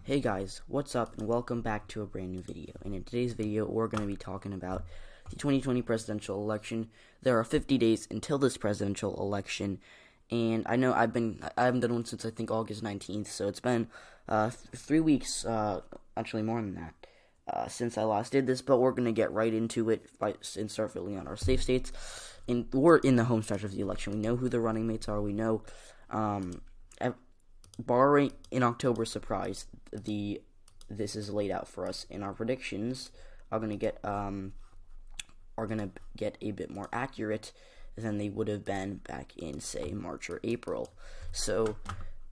Hey guys, what's up and welcome back to a brand new video. And in today's video, we're going to be talking about the 2020 presidential election. There are 50 days until this presidential election, and I know I haven't done one since I think August 19th, so it's been 3 weeks, actually more than that, since I last did this, but we're going to get right into it and start filling out our safe states. And we're in the home stretch of the election. We know who the running mates are. We know, barring an October surprise, this is laid out for us, and our predictions are gonna get a bit more accurate than they would have been back in, say, March or April. So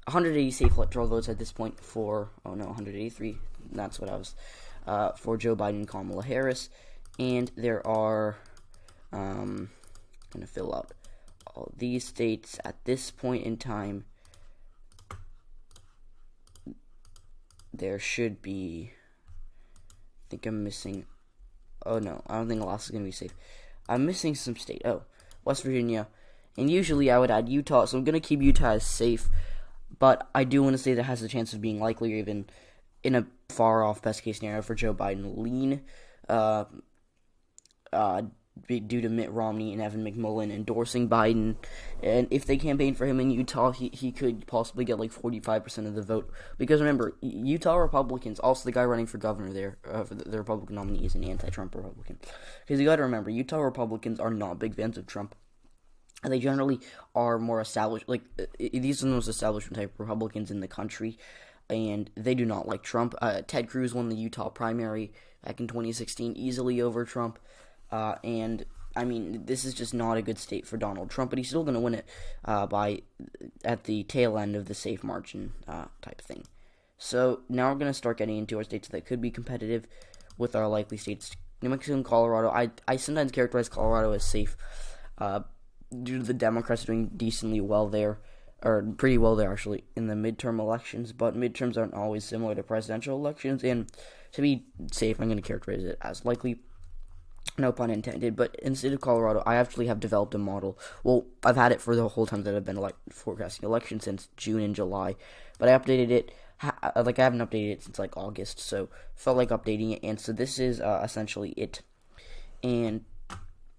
180 safe electoral votes at this point for 183. That's what I was for Joe Biden and Kamala Harris, and there are gonna fill out all these states at this point in time. There should be, I think I'm missing, oh no, I don't think Alaska's going to be safe. I'm missing some state, West Virginia, and usually I would add Utah, so I'm going to keep Utah as safe, but I do want to say that has a chance of being likely, or even in a far-off best-case scenario for Joe Biden, lean, due to Mitt Romney and Evan McMullin endorsing Biden, and if they campaign for him in Utah, he could possibly get like 45% of the vote, because remember, Utah Republicans, also the guy running for governor there, for the Republican nominee, is an anti-Trump Republican, because you gotta remember, Utah Republicans are not big fans of Trump. They generally are more established, these are the most establishment type Republicans in the country, and they do not like Trump. Ted Cruz won the Utah primary back in 2016 easily over Trump. And I mean, this is just not a good state for Donald Trump, but he's still going to win it at the tail end of the safe margin type thing. So now we're going to start getting into our states that could be competitive with our likely states. New Mexico and Colorado. I sometimes characterize Colorado as safe due to the Democrats doing decently well there, or pretty well there actually, in the midterm elections, but midterms aren't always similar to presidential elections, and to be safe, I'm going to characterize it as likely. No pun intended, but in the state of Colorado, I actually have developed a model. Well, I've had it for the whole time that I've been forecasting elections since June and July, but I updated it, I haven't updated it since, August, so felt like updating it, and so this is essentially it. And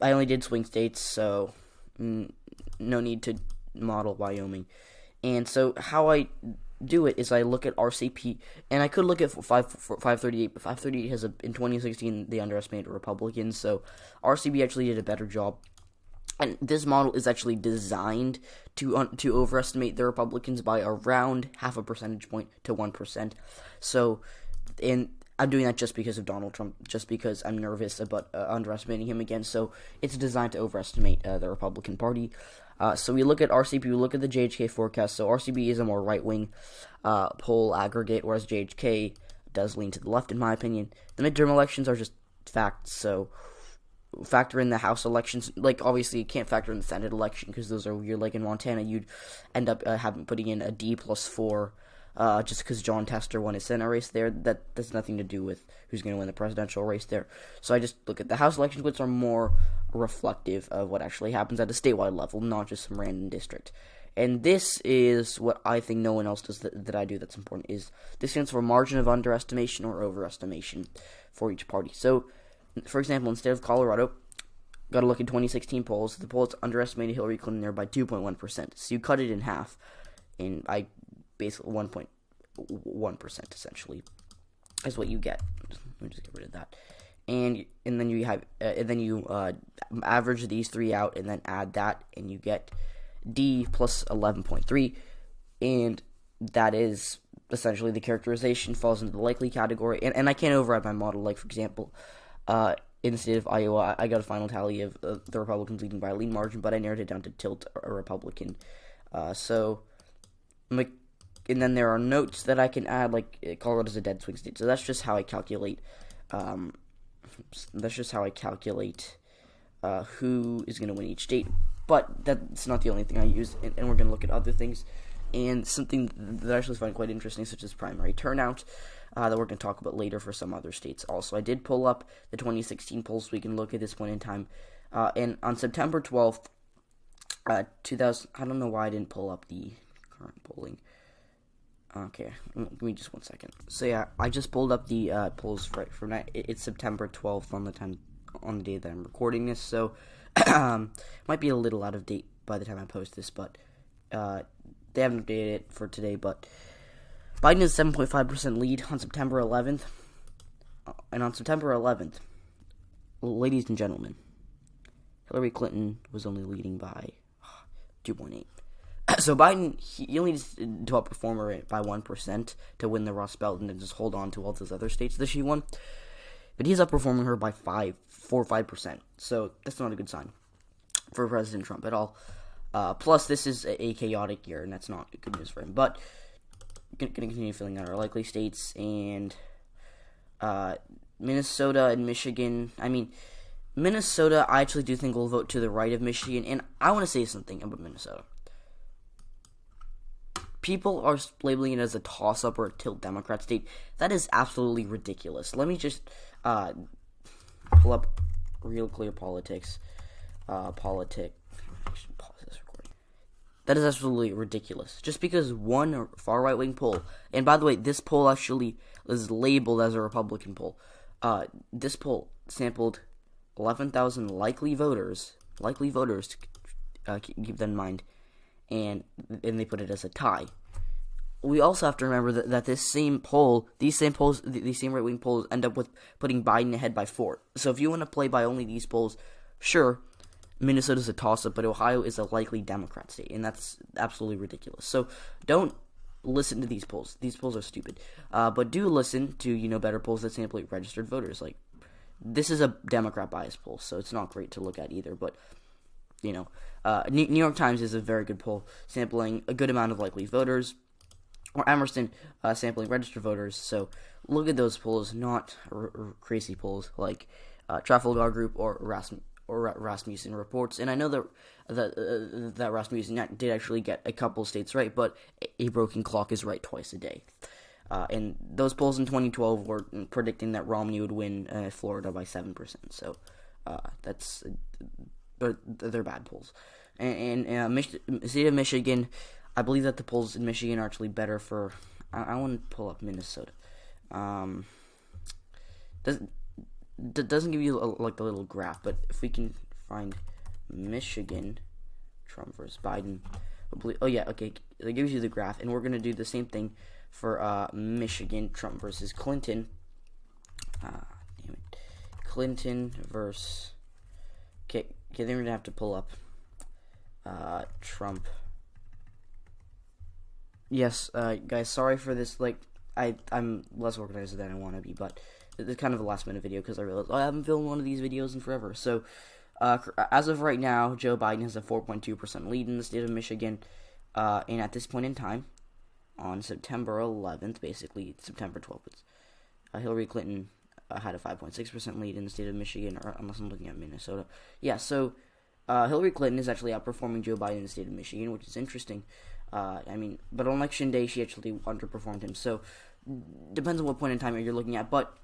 I only did swing states, so no need to model Wyoming. And so how I do it is I look at RCP, and I could look at 538, but 538 has in 2016 they underestimated Republicans, so RCP actually did a better job. And this model is actually designed to overestimate the Republicans by around half a percentage point to 1%. So, and I'm doing that just because of Donald Trump, just because I'm nervous about underestimating him again. So it's designed to overestimate the Republican Party. So we look at RCP, we look at the JHK forecast. So RCP is a more right-wing poll aggregate, whereas JHK does lean to the left, in my opinion. The midterm elections are just facts, so factor in the House elections. Obviously, you can't factor in the Senate election, because those are weird. Like in Montana, you'd end up putting in a D+4, just because John Tester won his Senate race there. That has nothing to do with who's going to win the presidential race there. So I just look at the House elections, which are more reflective of what actually happens at a statewide level, not just some random district. And this is what I think no one else does that I do that's important, is this stands for margin of underestimation or overestimation for each party. So, for example, in the state of Colorado, got to look at 2016 polls. The polls underestimated Hillary Clinton there by 2.1%. So you cut it in half, and basically 1.1% essentially is what you get. Let me just get rid of that. And then you have average these three out, and then add that, and you get D plus 11.3, and that is essentially the characterization falls into the likely category. And I can't override my model. Like, for example, in the state of Iowa, I got a final tally of the Republicans leading by a lean margin, but I narrowed it down to tilt a Republican. And then there are notes that I can add, like Colorado's a dead swing state, so that's just how I calculate. Who is going to win each state. But that's not the only thing I use, and we're going to look at other things. And something that I actually find quite interesting, such as primary turnout, that we're going to talk about later for some other states. Also, I did pull up the 2016 polls so we can look at this point in time. And on September 12th, 2000, I don't know why I didn't pull up the current polling. Okay, give me just 1 second. So yeah, I just pulled up the polls for night. It's September 12th on the day that I'm recording this. So might be a little out of date by the time I post this, but they haven't updated it for today. But Biden has 7.5% lead on September 11th, and on September 11th, ladies and gentlemen, Hillary Clinton was only leading by 2.8. So Biden, he only needs to outperform her by 1% to win the Rust Belt and then just hold on to all those other states that she won. But he's outperforming her by 4 or 5%. So that's not a good sign for President Trump at all. Plus, this is a chaotic year, and that's not good news for him. But going to continue filling out our likely states, and Minnesota and Michigan. I mean, Minnesota, I actually do think will vote to the right of Michigan, and I want to say something about Minnesota. People are labeling it as a toss-up or a tilt Democrat state. That is absolutely ridiculous. Let me just pull up Real Clear Politics. I should pause this recording. That is absolutely ridiculous. Just because one far right-wing poll, and by the way, this poll actually is labeled as a Republican poll. This poll sampled 11,000 likely voters, keep that in mind, and they put it as a tie. We also have to remember that these same right-wing polls end up with putting Biden ahead by 4. So if you want to play by only these polls, sure, Minnesota's a toss-up, but Ohio is a likely Democrat state, and that's absolutely ridiculous. So don't listen to these polls. These polls are stupid. But do listen to, better polls that sample registered voters. Like, this is a Democrat bias poll, so it's not great to look at either, but New York Times is a very good poll, sampling a good amount of likely voters, or Emerson sampling registered voters. So look at those polls, not crazy polls like Trafalgar Group or Rasmussen reports. And I know that Rasmussen did actually get a couple states right, but a broken clock is right twice a day. And those polls in 2012 were predicting that Romney would win Florida by 7%. So they're bad polls. And state of Michigan, I believe that the polls in Michigan are actually better for. I want to pull up Minnesota. Doesn't give you the little graph, but if we can find Michigan, Trump versus Biden. Oh yeah, okay, that gives you the graph, and we're gonna do the same thing for Michigan, Trump versus Clinton. Damn it, Clinton versus. Okay, then we're gonna have to pull up Trump. Yes, guys, sorry for this. Like, I'm less organized than I want to be, but it's kind of a last-minute video because I realized I haven't filmed one of these videos in forever. So, as of right now, Joe Biden has a 4.2% lead in the state of Michigan, and at this point in time, on September 11th, basically September 12th, Hillary Clinton had a 5.6% lead in the state of Michigan, or unless I'm looking at Minnesota. Yeah, so Hillary Clinton is actually outperforming Joe Biden in the state of Michigan, which is interesting. But on election day, she actually underperformed him. So, depends on what point in time you're looking at. But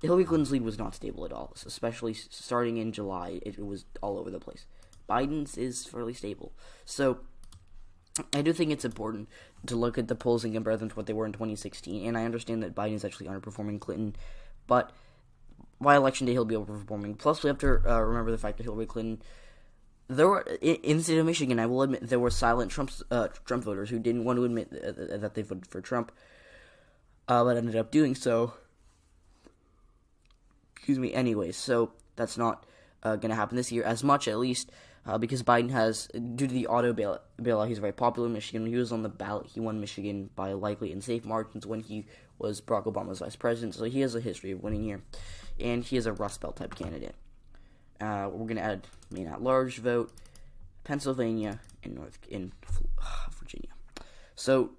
Hillary Clinton's lead was not stable at all, especially starting in July. It was all over the place. Biden's is fairly stable. So, I do think it's important to look at the polls and compare them to what they were in 2016. And I understand that Biden is actually underperforming Clinton, but by election day, he'll be overperforming. Plus, we have to remember the fact that Hillary Clinton. There were in the state of Michigan, I will admit, there were silent Trump voters who didn't want to admit that they voted for Trump, but ended up doing so. Excuse me. Anyways, so that's not going to happen this year as much, at least, because Biden has, due to the auto bailout, he's very popular in Michigan. When he was on the ballot, he won Michigan by likely and safe margins when he was Barack Obama's vice president. So he has a history of winning here, and he is a Rust Belt type candidate. We're going to add Maine at-large vote, Pennsylvania, and Virginia. So,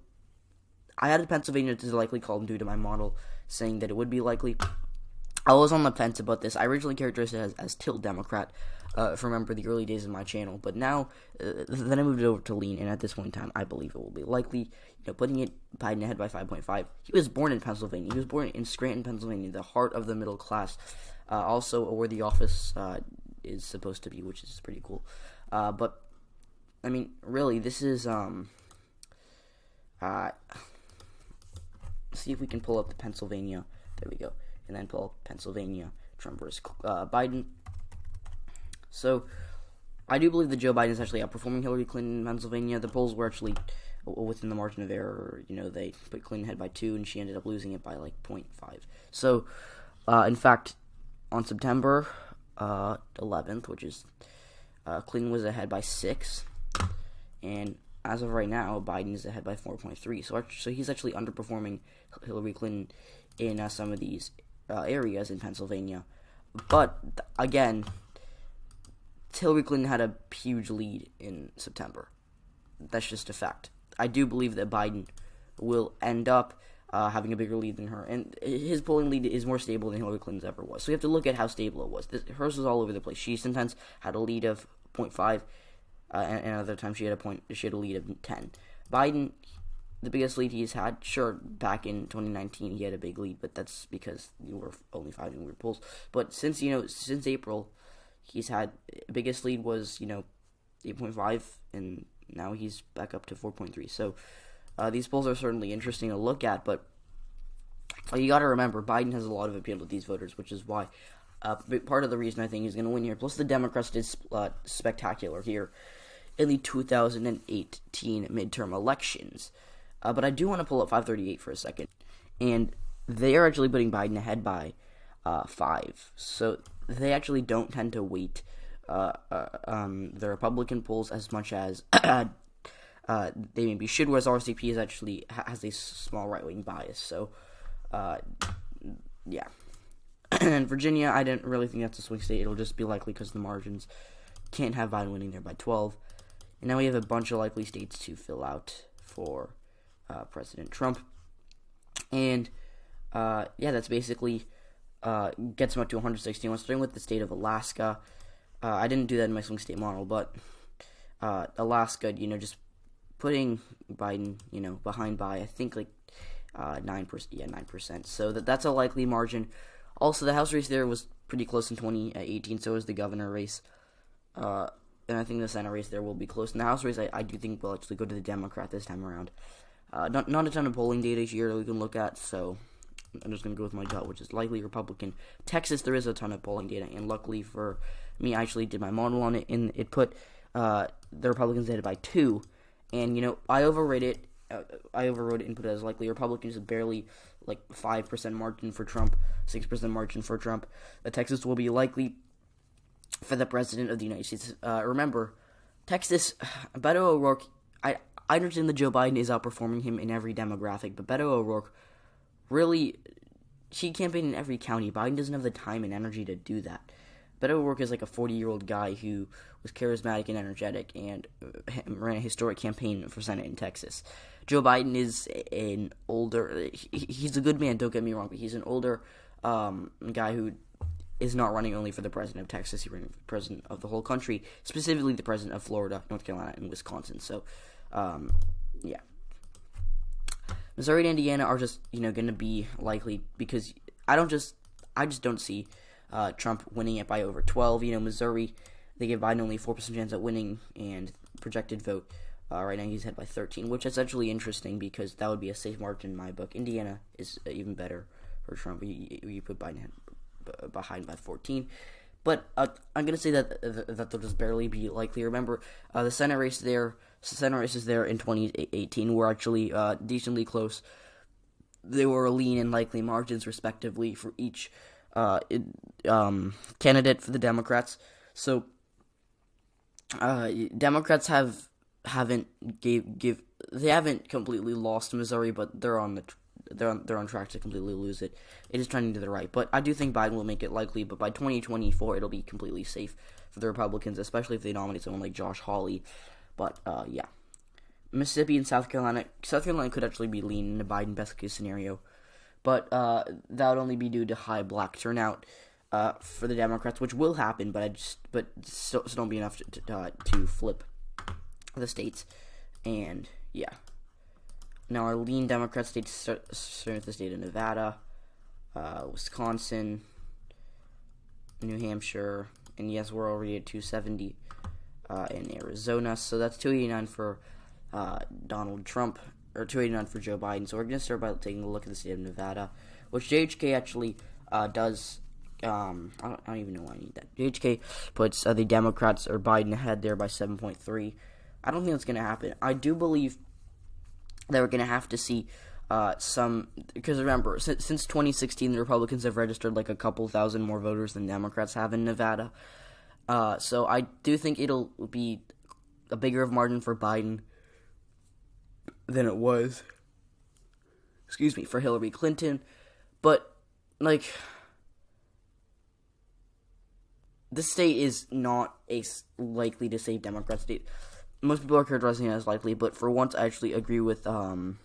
I added Pennsylvania to the likely column due to my model saying that it would be likely. I was on the fence about this. I originally characterized it as tilt Democrat, if you remember the early days of my channel. But now, then I moved it over to lean, and at this point in time, I believe it will be likely. Putting it Biden ahead by 5.5. He was born in Pennsylvania. He was born in Scranton, Pennsylvania, the heart of the middle class. Also, where the office is supposed to be, which is pretty cool. But, I mean, really, this is, see if we can pull up the Pennsylvania. There we go. And then pull up Pennsylvania, Trump versus Biden. So, I do believe that Joe Biden is actually outperforming Hillary Clinton in Pennsylvania. The polls were actually within the margin of error. They put Clinton ahead by 2, and she ended up losing it by, 0.5. So, in fact, on September 11th, which is, Clinton was ahead by 6, and as of right now, Biden is ahead by 4.3. So he's actually underperforming Hillary Clinton in some of these areas in Pennsylvania. But, again, Hillary Clinton had a huge lead in September. That's just a fact. I do believe that Biden will end up having a bigger lead than her, and his polling lead is more stable than Hillary Clinton's ever was. So you have to look at how stable it was. Hers was all over the place. She sometimes had a lead of 0.5, and other times she had a lead of 10. Biden, the biggest lead he's had, sure, back in 2019 he had a big lead, but that's because you were only 5 in weird polls. But since April, he's had biggest lead was 8.5, and now he's back up to 4.3. So these polls are certainly interesting to look at, but you got to remember Biden has a lot of appeal to these voters, which is why part of the reason I think he's going to win here. Plus, the Democrats did spectacular here in the 2018 midterm elections. But I do want to pull up 538 for a second, and they are actually putting Biden ahead by 5. So they actually don't tend to weight the Republican polls as much as they maybe should, whereas RCP has a small right-wing bias. So, yeah. And Virginia, I didn't really think that's a swing state. It'll just be likely because of the margins. Can't have Biden winning there by 12. And now we have a bunch of likely states to fill out for President Trump. And, that's basically gets him up to 161. Starting with the state of Alaska. I didn't do that in my swing state model, but Alaska, just putting Biden, behind by, I think, 9%. Yeah, 9%. So that's a likely margin. Also, the House race there was pretty close in 2018, so was the governor race. And I think the Senate race there will be close. In the House race, I do think will actually go to the Democrat this time around. Not a ton of polling data here that we can look at, so I'm just going to go with my gut, which is likely Republican. Texas, there is a ton of polling data, and luckily for me, I actually did my model on it, and it put the Republicans ahead by 2. And, I overrode it and put it as likely. Republicans is barely 5% margin for Trump, 6% margin for Trump. Texas will be likely for the President of the United States. Remember, Texas, Beto O'Rourke, I understand that Joe Biden is outperforming him in every demographic, but Beto O'Rourke, really, she campaigned in every county. Biden doesn't have the time and energy to do that. Beto O'Rourke is a 40-year-old guy who was charismatic and energetic and ran a historic campaign for Senate in Texas. Joe Biden is an older... He's a good man, don't get me wrong, but he's an older guy who is not running only for the president of Texas. He's running for the president of the whole country, specifically the president of Florida, North Carolina, and Wisconsin. So, yeah. Missouri and Indiana are just, going to be likely because I just don't see Trump winning it by over 12. Missouri, they give Biden only a 4% chance at winning, and projected vote, right now he's ahead by 13, which is actually interesting because that would be a safe margin in my book. Indiana is even better for Trump. You put Biden behind by 14. But I'm going to say that they'll just barely be likely. Remember, the Senate races there in 2018 were actually decently close. They were lean and likely margins, respectively, for each candidate for the Democrats. So Democrats haven't completely lost Missouri, but they're on track to completely lose it. It is trending to the right, but I do think Biden will make it likely. But by 2024, it'll be completely safe for the Republicans, especially if they nominate someone like Josh Hawley. But yeah, Mississippi and South Carolina could actually be leaning into Biden best case scenario, but that would only be due to high black turnout for the Democrats, which will happen. But still don't be enough to flip the states. And yeah. Now, our lean Democrat states, starting with the state of Nevada, Wisconsin, New Hampshire, and yes, we're already at 270 in Arizona, so that's 289 for Donald Trump. or 289 for Joe Biden. So we're going to start by taking a look at the state of Nevada, which JHK actually does. I don't even know why I need that. JHK puts the Democrats or Biden ahead there by 7.3. I don't think that's going to happen. I do believe that we're going to have to see some, because remember, since 2016, the Republicans have registered like a couple thousand more voters than Democrats have in Nevada. So I do think it'll be a bigger of margin for Biden than it was, for Hillary Clinton. But, like, the state is not a likely to save Democrat state. Most people are characterizing it as likely, but for once I actually agree with the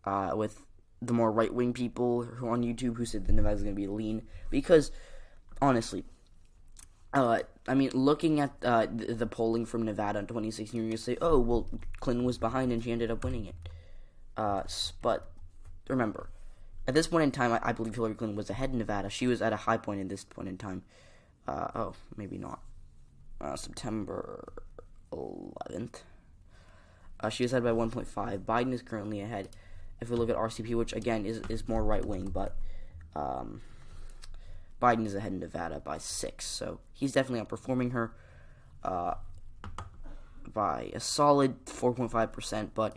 more right-wing people who on YouTube who said that Nevada's going to be lean. Because, honestly, looking at the polling from Nevada in 2016, you're going to say, oh, well, Clinton was behind and she ended up winning it. But remember, at this point in time, I believe Hillary Clinton was ahead in Nevada. She was at a high point at this point in time. Maybe not. September 11th. She was ahead by 1.5. Biden is currently ahead. If we look at RCP, which again is more right wing, but Biden is ahead in Nevada by 6. So he's definitely outperforming her by a solid 4.5%. But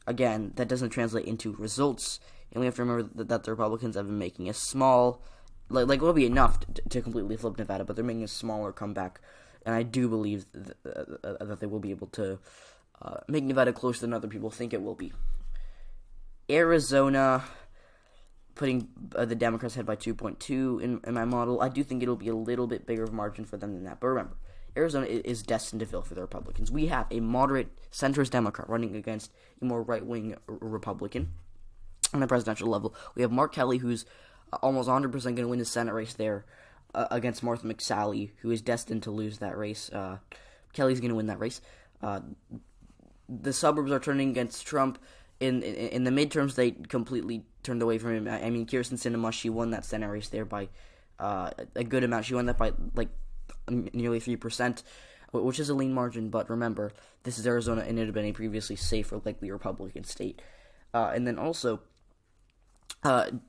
again, that doesn't translate into results. And we have to remember that the Republicans have been making a small, it will be enough to completely flip Nevada, but they're making a smaller comeback. And I do believe that they will be able to make Nevada closer than other people think it will be. Arizona, putting the Democrats ahead by 2.2 in my model. I do think it'll be a little bit bigger of a margin for them than that. But remember, Arizona is destined to fail for the Republicans. We have a moderate centrist Democrat running against a more right-wing Republican on the presidential level. We have Mark Kelly, who's almost 100% going to win the Senate race there against Martha McSally, who is destined to lose that race. Kelly's going to win that race. The suburbs are turning against Trump. In the midterms, they completely turned away from him. I mean, Kirsten, she won that Senate race there by a good amount. She won that by, nearly 3%, which is a lean margin. But remember, this is Arizona, and it had been a previously safe or likely Republican state. And then also,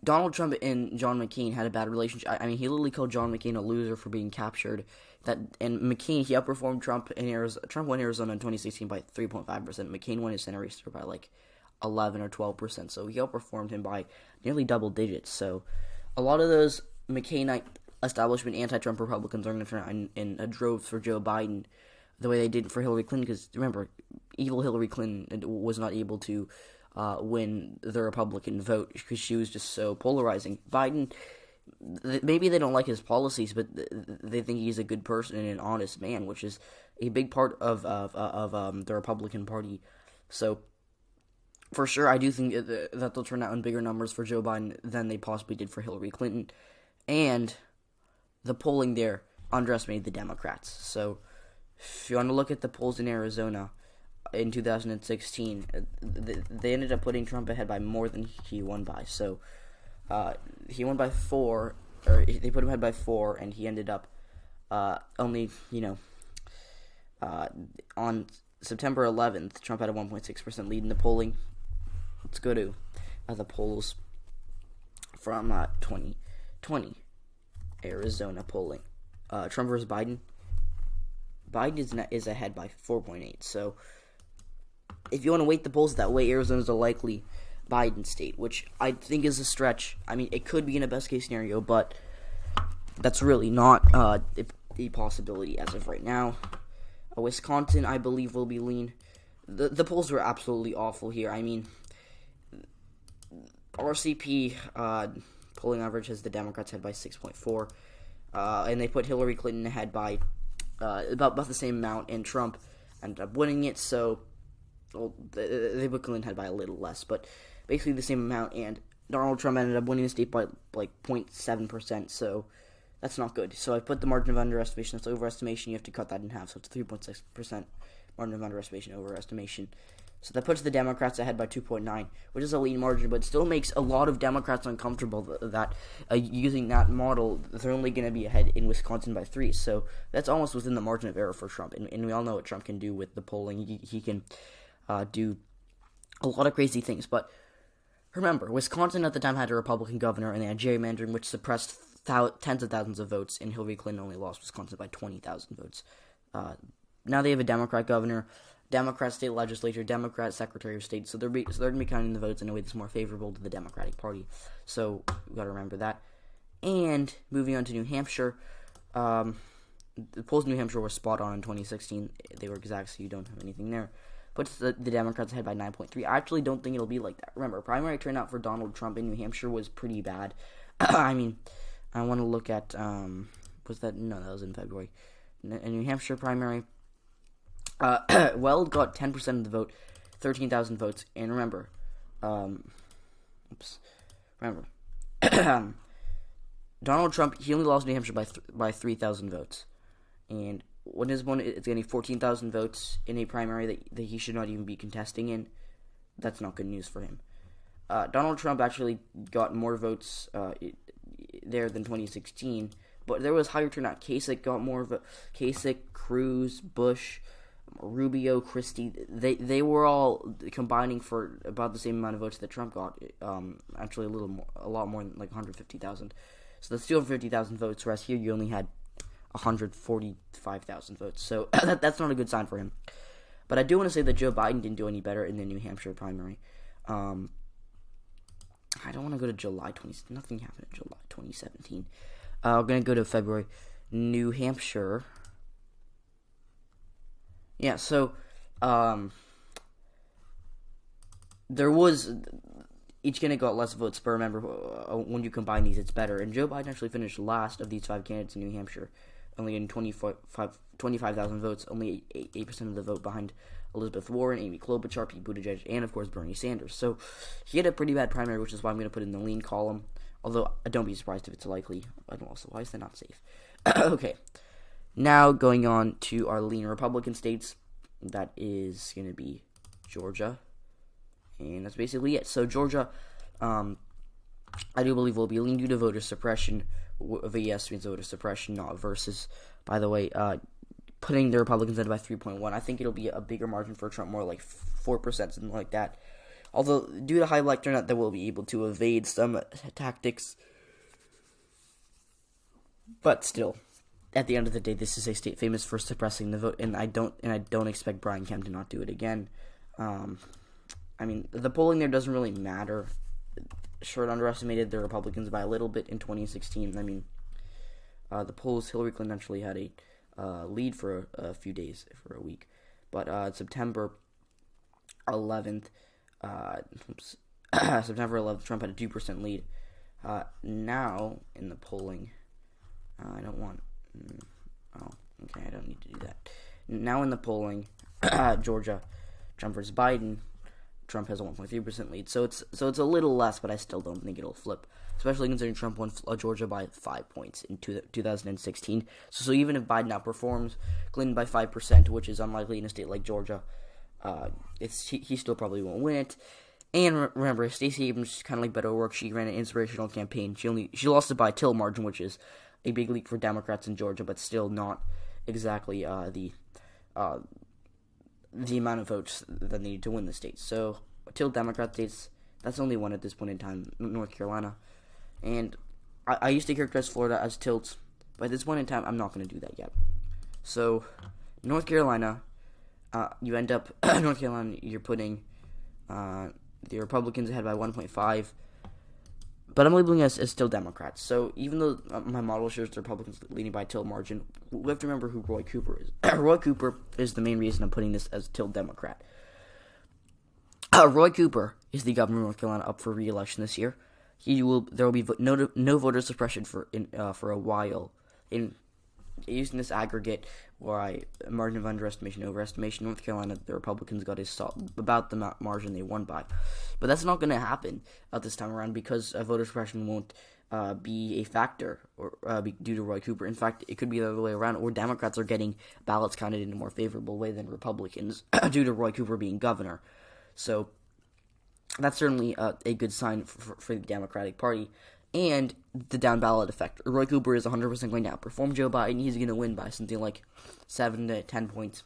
Donald Trump and John McCain had a bad relationship. I mean, he literally called John McCain a loser for being captured. And McCain, he outperformed Trump in Arizona. Trump won Arizona in 2016 by 3.5%. McCain won his Senate race by 11 or 12%. So he outperformed him by nearly double digits. So a lot of those McCainite establishment anti-Trump Republicans are going to turn out in droves for Joe Biden the way they did for Hillary Clinton. Because remember, evil Hillary Clinton was not able to win the Republican vote because she was just so polarizing. Biden, maybe they don't like his policies, but they think he's a good person and an honest man, which is a big part of the Republican Party. So for sure, I do think that they'll turn out in bigger numbers for Joe Biden than they possibly did for Hillary Clinton. And the polling there underestimated the Democrats. So if you want to look at the polls in Arizona in 2016, they ended up putting Trump ahead by more than he won by. So he won by 4, or they put him ahead by 4, and he ended up only, on September 11th, Trump had a 1.6% lead in the polling. Let's go to the polls from 2020 Arizona polling. Trump versus Biden. Biden is ahead by 4.8. So if you want to weight the polls that way, Arizona is a likely Biden state, which I think is a stretch. I mean, it could be in a best case scenario, but that's really not a possibility as of right now. Wisconsin, I believe, will be lean. The polls were absolutely awful here. I mean, RCP polling average has the Democrats ahead by 6.4, and they put Hillary Clinton ahead by about the same amount, and Trump ended up winning it. So they put Clinton ahead by a little less, but basically the same amount. And Donald Trump ended up winning the state by 0.7%. So that's not good. So I put the margin of underestimation. That's overestimation. You have to cut that in half. So it's 3.6% margin of underestimation, overestimation. So that puts the Democrats ahead by 2.9, which is a lean margin, but still makes a lot of Democrats uncomfortable that using that model, they're only going to be ahead in Wisconsin by 3. So that's almost within the margin of error for Trump. And we all know what Trump can do with the polling. He can do a lot of crazy things. But remember, Wisconsin at the time had a Republican governor, and they had gerrymandering, which suppressed tens of thousands of votes, and Hillary Clinton only lost Wisconsin by 20,000 votes. Now they have a Democrat governor, Democrat state legislature, Democrat secretary of state, so they're going to be counting the votes in a way that's more favorable to the Democratic Party. So we got to remember that. And moving on to New Hampshire, the polls in New Hampshire were spot on in 2016. They were exact, so you don't have anything there. Puts the Democrats ahead by 9.3. I actually don't think it'll be like that. Remember, primary turnout for Donald Trump in New Hampshire was pretty bad. I mean, I want to look at, was that? No, that was in February. In New Hampshire primary, Weld got 10% of the vote, 13,000 votes. And remember, Donald Trump, he only lost New Hampshire by 3,000 votes. And when his opponent is getting 14,000 votes in a primary that he should not even be contesting in, that's not good news for him. Donald Trump actually got more votes there than 2016, but there was higher turnout. Kasich got more votes. Kasich, Cruz, Bush, Rubio, Christie, they were all combining for about the same amount of votes that Trump got. Actually, a lot more than like 150,000. So that's 250,000 votes, whereas here you only had 145,000 votes. So that's not a good sign for him. But I do want to say that Joe Biden didn't do any better in the New Hampshire primary. I don't want to go to July 20. Nothing happened in July 2017. We're going to go to February. New Hampshire. Yeah, so there was each candidate got less votes, but remember, when you combine these, it's better. And Joe Biden actually finished last of these 5 candidates in New Hampshire, only getting 25,000 votes, only 8% of the vote behind Elizabeth Warren, Amy Klobuchar, Pete Buttigieg, and of course Bernie Sanders. So he had a pretty bad primary, which is why I'm going to put it in the lean column. Although I don't be surprised if it's likely. And also, why is that not safe? Okay, now going on to our lean Republican states. That is going to be Georgia. And that's basically it. So Georgia, I do believe will be lean due to voter suppression. VS means voter suppression, not versus. By the way, putting the Republicans ahead by 3.1. I think it'll be a bigger margin for Trump, more like 4%, something like that. Although, due to high black turnout, they will be able to evade some tactics. But still, at the end of the day, this is a state famous for suppressing the vote, and I don't expect Brian Kemp to not do it again. I mean, the polling there doesn't really matter. Sure, it underestimated the Republicans by a little bit in 2016. I mean, the polls, Hillary Clinton actually had a lead for a few days, for a week. But September 11th, Trump had a 2% lead. Now, in the polling, I don't want... Oh, okay, I don't need to do that. Now in the polling, Georgia, Trump versus Biden, Trump has a 1.3% lead, so it's a little less, but I still don't think it'll flip, especially considering Trump won Georgia by 5 points in 2016. So even if Biden outperforms Clinton by 5%, which is unlikely in a state like Georgia, he still probably won't win it. And remember, Stacey Abrams, kind of like Beto O'Rourke, she ran an inspirational campaign. She lost it by a till margin, which is a big lead for Democrats in Georgia, but still not exactly the amount of votes that they need to win the state. So, till Democrat states, that's only one at this point in time, North Carolina. And I used to characterize Florida as tilts, but at this point in time, I'm not going to do that yet. So, North Carolina, you end up, North Carolina, you're putting the Republicans ahead by 1.5, but I'm labeling as still Democrats. So even though my model shows the Republicans leading by a tilt margin, we have to remember who Roy Cooper is. Roy Cooper is the main reason I'm putting this as tilt Democrat. Roy Cooper is the governor of North Carolina up for re-election this year. There will be no voter suppression for a while. In using this aggregate where margin of underestimation, overestimation, North Carolina, the Republicans got about the margin they won by. But that's not going to happen at this time around because voter suppression won't be a factor due to Roy Cooper. In fact, it could be the other way around, or Democrats are getting ballots counted in a more favorable way than Republicans due to Roy Cooper being governor. So that's certainly a good sign for the Democratic Party. And the down ballot effect. Roy Cooper is 100% going to outperform Joe Biden. He's going to win by something like 7 to 10 points.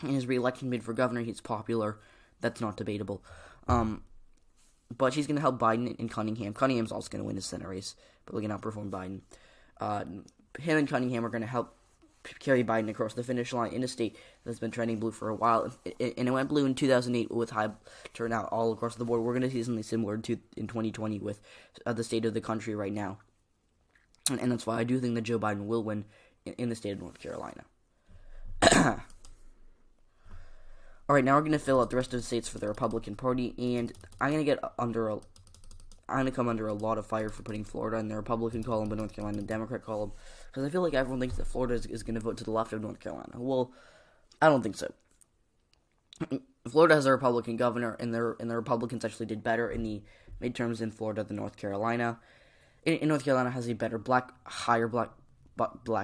In his re-election bid for governor, he's popular. That's not debatable. But she's going to help Biden and Cunningham. Cunningham's also going to win the Senate race, but we can outperform Biden. Him and Cunningham are going to help carry Biden across the finish line in a state that's been trending blue for a while. And it went blue in 2008 with high turnout all across the board. We're going to see something similar to in 2020 with the state of the country right now. And that's why I do think that Joe Biden will win in the state of North Carolina. All right, now we're going to fill out the rest of the states for the Republican Party, and I'm going to come under a lot of fire for putting Florida in the Republican column, but North Carolina in the Democrat column, because I feel like everyone thinks that Florida is going to vote to the left of North Carolina. Well, I don't think so. Florida has a Republican governor, and the Republicans actually did better in the midterms in Florida than North Carolina. In North Carolina has a better higher black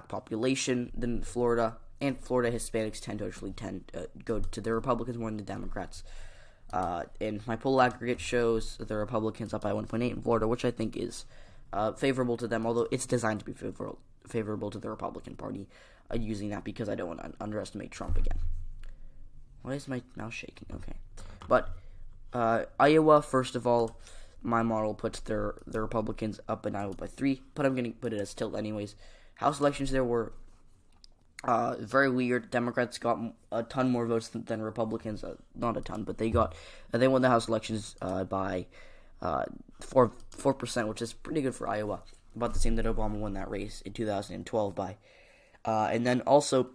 population than Florida, and Florida Hispanics tend to go to the Republicans more than the Democrats. And my poll aggregate shows the Republicans up by 1.8 in Florida, which I think is favorable to them, although it's designed to be favorable to the Republican Party, using that because I don't want to underestimate Trump again. Why is my mouse shaking? Okay. But Iowa, first of all, my model puts the Republicans up in Iowa by 3, but I'm going to put it as tilt anyways. House elections there were very weird. Democrats got a ton more votes than Republicans. Not a ton, but they won the House elections by 4%, which is pretty good for Iowa. About the same that Obama won that race in 2012 by. And then also,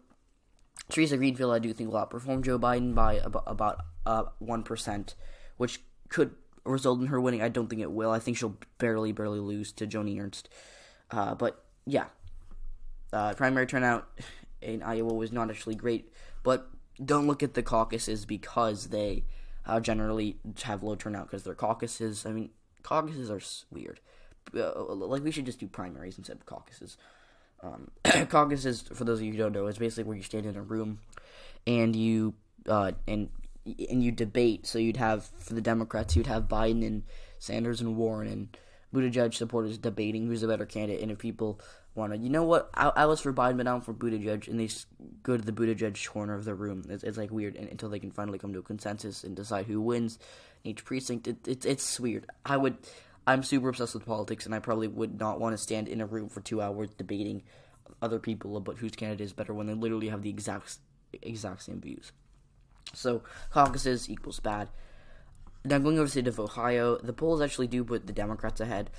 Theresa Greenfield, I do think, will outperform Joe Biden by about 1%, which could result in her winning. I don't think it will. I think she'll barely lose to Joni Ernst. But yeah, primary turnout in Iowa was not actually great, but don't look at the caucuses because they generally have low turnout because they're caucuses. I mean, caucuses are weird. We should just do primaries instead of caucuses. Caucuses, for those of you who don't know, is basically where you stand in a room and you you debate. So you'd have, for the Democrats, you'd have Biden and Sanders and Warren and Buttigieg supporters debating who's a better candidate, and if people want to, you know what, I was for Biden, but now I'm for Buttigieg, and they go to the Buttigieg corner of the room. It's like weird, until they can finally come to a consensus and decide who wins in each precinct. It's weird. I'm super obsessed with politics, and I probably would not want to stand in a room for 2 hours debating other people about whose candidate is better when they literally have the exact same views. So caucuses equals bad. Now going over to the state of Ohio, the polls actually do put the Democrats ahead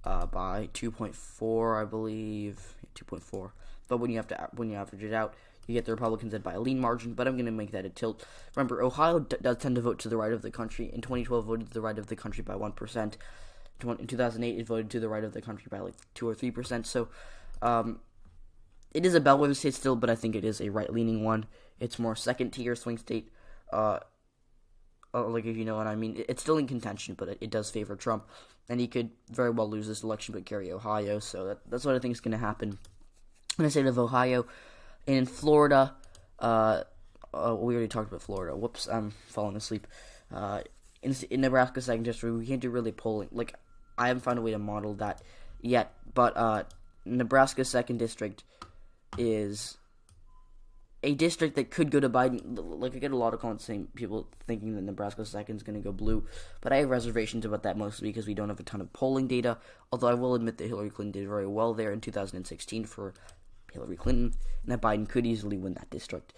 by 2.4, I believe, 2.4. But when you average it out, you get the Republicans ahead by a lean margin. But I'm going to make that a tilt. Remember, Ohio does tend to vote to the right of the country. In 2012, voted to the right of the country by 1%. In 2008, it voted to the right of the country by like 2 or 3%. So it is a bellwether state still, but I think it is a right-leaning one. It's more second-tier swing state. If you know what I mean. It's still in contention, but it does favor Trump. And he could very well lose this election but carry Ohio. So that's what I think is going to happen in the state of Ohio. And in Florida, we already talked about Florida. Whoops, I'm falling asleep. In Nebraska 2nd District, we can't do really polling. Like, I haven't found a way to model that yet. But Nebraska 2nd District is a district that could go to Biden. Like, I get a lot of comments saying people thinking that Nebraska 2nd is going to go blue, but I have reservations about that mostly because we don't have a ton of polling data, although I will admit that Hillary Clinton did very well there in 2016 for Hillary Clinton, and that Biden could easily win that district.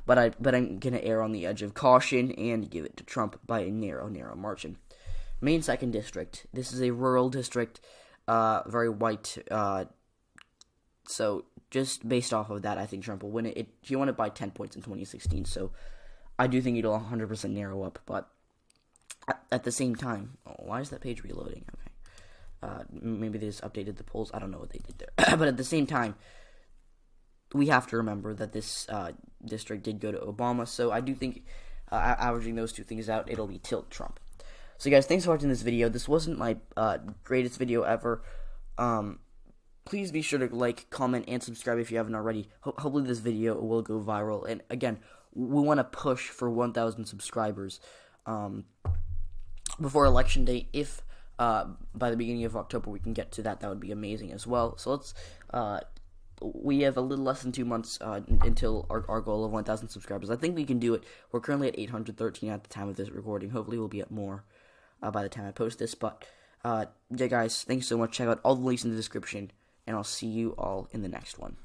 But I'm going to err on the edge of caution and give it to Trump by a narrow margin. Maine 2nd District. This is a rural district, very white, so just based off of that, I think Trump will win it. He won it by 10 points in 2016, so I do think it'll 100% narrow up. But at the same time, why is that page reloading? Okay, maybe they just updated the polls. I don't know what they did there. But at the same time, we have to remember that this district did go to Obama, so I do think averaging those two things out, it'll be tilt Trump. So guys, thanks for watching this video. This wasn't my greatest video ever. Please be sure to like, comment, and subscribe if you haven't already. Hopefully this video will go viral. And again, we want to push for 1,000 subscribers before Election Day. If by the beginning of October we can get to that, that would be amazing as well. So let's we have a little less than 2 months until our goal of 1,000 subscribers. I think we can do it. We're currently at 813 at the time of this recording. Hopefully we'll be at more by the time I post this. But, yeah, guys, thanks so much. Check out all the links in the description, and I'll see you all in the next one.